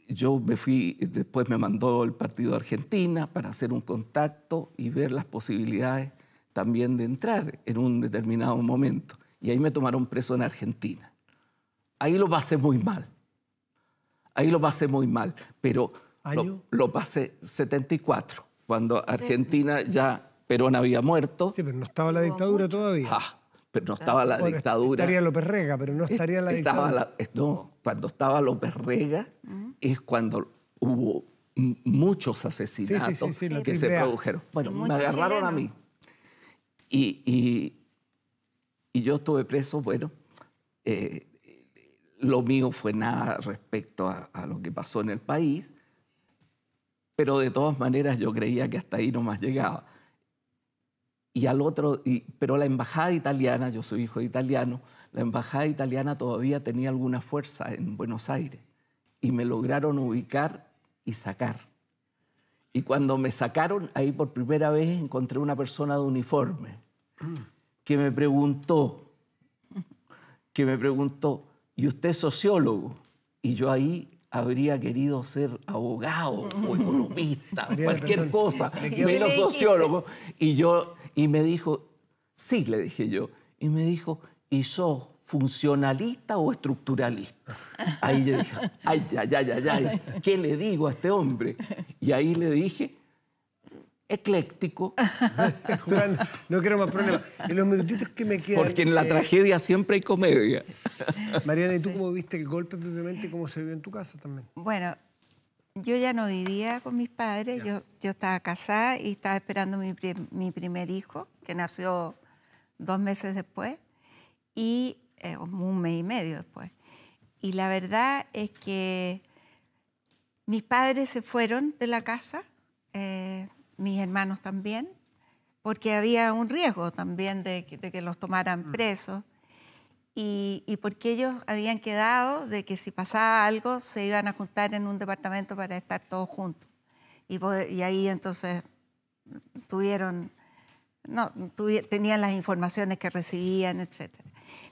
yo me fui, después me mandó el Partido de Argentina para hacer un contacto y ver las posibilidades también de entrar en un determinado momento. Y ahí me tomaron preso en Argentina. Ahí lo pasé muy mal. Pero ¿Año? lo pasé 74, cuando Argentina ya Perón había muerto. Sí, pero no estaba la dictadura todavía. Pero no estaba la Bueno, dictadura. Estaría López Rega, pero no estaría la dictadura. No, cuando estaba López Rega es cuando hubo muchos asesinatos Sí, la que se triple A. produjeron. Bueno, Y me muchos agarraron a chilenos. mí. Y yo estuve preso, bueno, lo mío fue nada respecto a lo que pasó en el país, pero de todas maneras yo creía que hasta ahí nomás llegaba. Pero la embajada italiana, yo soy hijo de italiano, la embajada italiana todavía tenía alguna fuerza en Buenos Aires y me lograron ubicar y sacar. Y cuando me sacaron, ahí por primera vez encontré una persona de uniforme que me preguntó, ¿y usted es sociólogo? Y yo ahí habría querido ser abogado o economista, cualquier cosa, menos sociólogo. Y me dijo, sí, le dije yo. Y me dijo, ¿y sos funcionalista o estructuralista? Ahí yo dije, ay, ¿qué le digo a este hombre? Y ahí le dije, ecléctico. No quiero más problemas. En los minutitos que me quedan... Porque en la tragedia siempre hay comedia. Mariana, ¿y tú cómo viste el golpe propiamente? ¿Cómo se vio en tu casa también? Bueno, yo ya no vivía con mis padres, yo estaba casada y estaba esperando mi primer hijo, que nació 2 meses después, y 1 mes y medio después. Y la verdad es que mis padres se fueron de la casa, mis hermanos también, porque había un riesgo también de que los tomaran presos. Y porque ellos habían quedado de que si pasaba algo se iban a juntar en un departamento para estar todos juntos. Y ahí entonces tenían las informaciones que recibían, etc.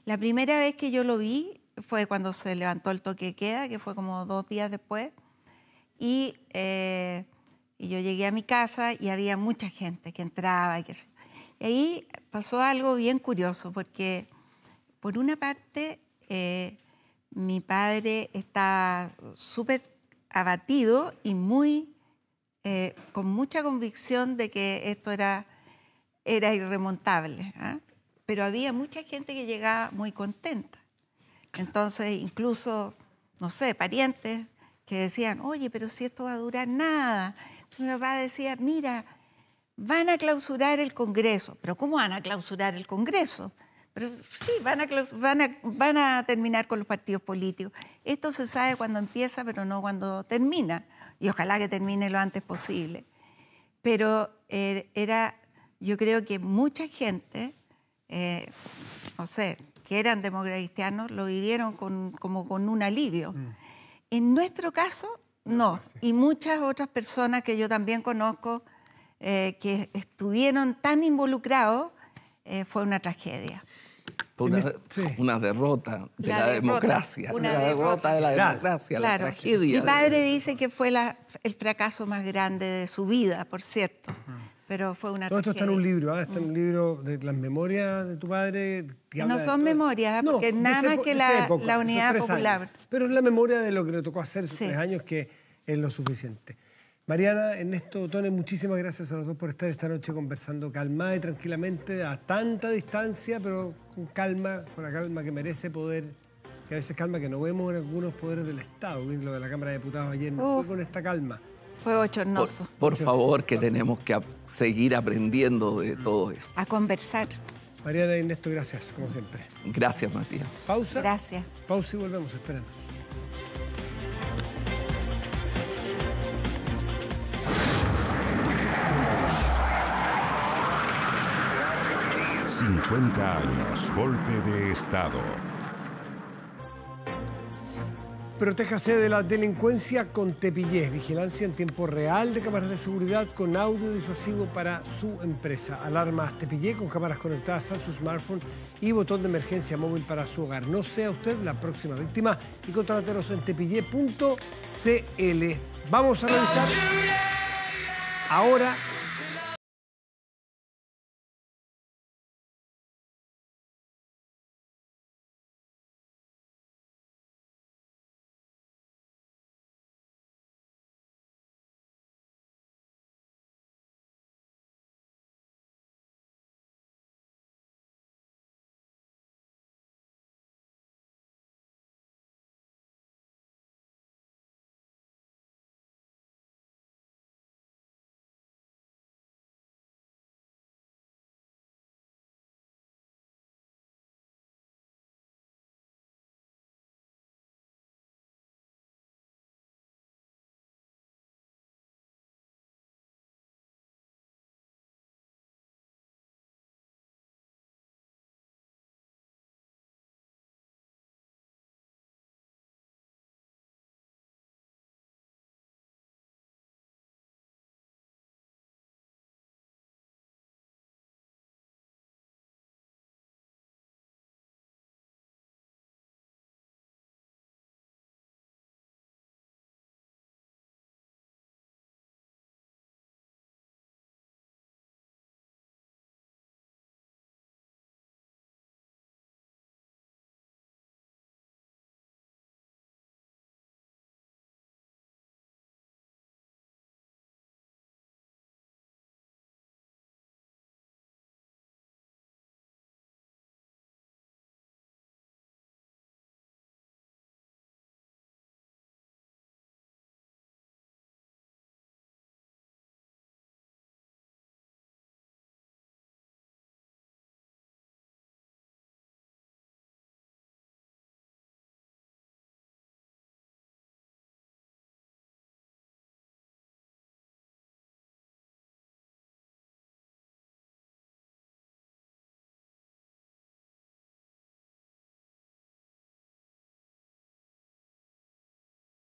La primera vez que yo lo vi fue cuando se levantó el toque de queda, que fue como 2 días después. Y yo llegué a mi casa y había mucha gente que entraba. Y ahí pasó algo bien curioso, porque... Por una parte, mi padre estaba súper abatido y con mucha convicción de que esto era irremontable, ¿eh? Pero había mucha gente que llegaba muy contenta. Entonces, incluso, no sé, parientes que decían, oye, pero si esto va a durar nada. Entonces mi papá decía, mira, van a clausurar el Congreso. ¿Pero cómo van a clausurar el Congreso? Pero sí, van a terminar con los partidos políticos. Esto se sabe cuando empieza, pero no cuando termina. Y ojalá que termine lo antes posible. Pero yo creo que mucha gente, no sé, que eran democratianos, lo vivieron como con un alivio. En nuestro caso, no. Y muchas otras personas que yo también conozco que estuvieron tan involucrados, fue una tragedia. Una derrota de la democracia. Una derrota de la democracia, la tragedia. Mi padre dice que fue el fracaso más grande de su vida, por cierto. Pero fue una Todo esto tragedia. está en un libro, está en un libro de las memorias de tu padre. No son memorias, porque nada más que la Unidad Popular. Pero es la memoria de lo que le tocó hacer esos Sí. 3 años, que es lo suficiente. Mariana, Ernesto, Tone, muchísimas gracias a los dos por estar esta noche conversando calmada y tranquilamente, a tanta distancia, pero con calma, con la calma que merece poder, que a veces calma que no vemos en algunos poderes del Estado. Lo de la Cámara de Diputados ayer no fue con esta calma. Fue bochornoso. Por favor, que tenemos que seguir aprendiendo de todo esto. A conversar. Mariana y Ernesto, gracias, como siempre. Gracias, Matías. Pausa. Gracias. Pausa y volvemos, espéranos. ...50 años, golpe de Estado. Protéjase de la delincuencia con Tepillé. Vigilancia en tiempo real de cámaras de seguridad con audio disuasivo para su empresa. Alarmas Tepillé con cámaras conectadas a su smartphone y botón de emergencia móvil para su hogar. No sea usted la próxima víctima y contrátenos en tepillé.cl. Vamos a revisar ahora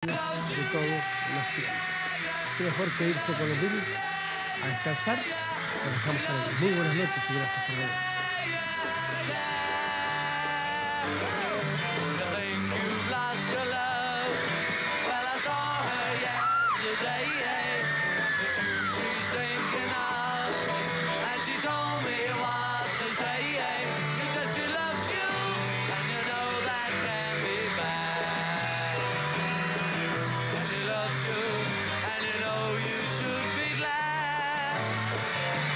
de todos los tiempos. Qué mejor que irse con los Beatles a descansar. Nos dejamos con ellos. Muy buenas noches y gracias por venir.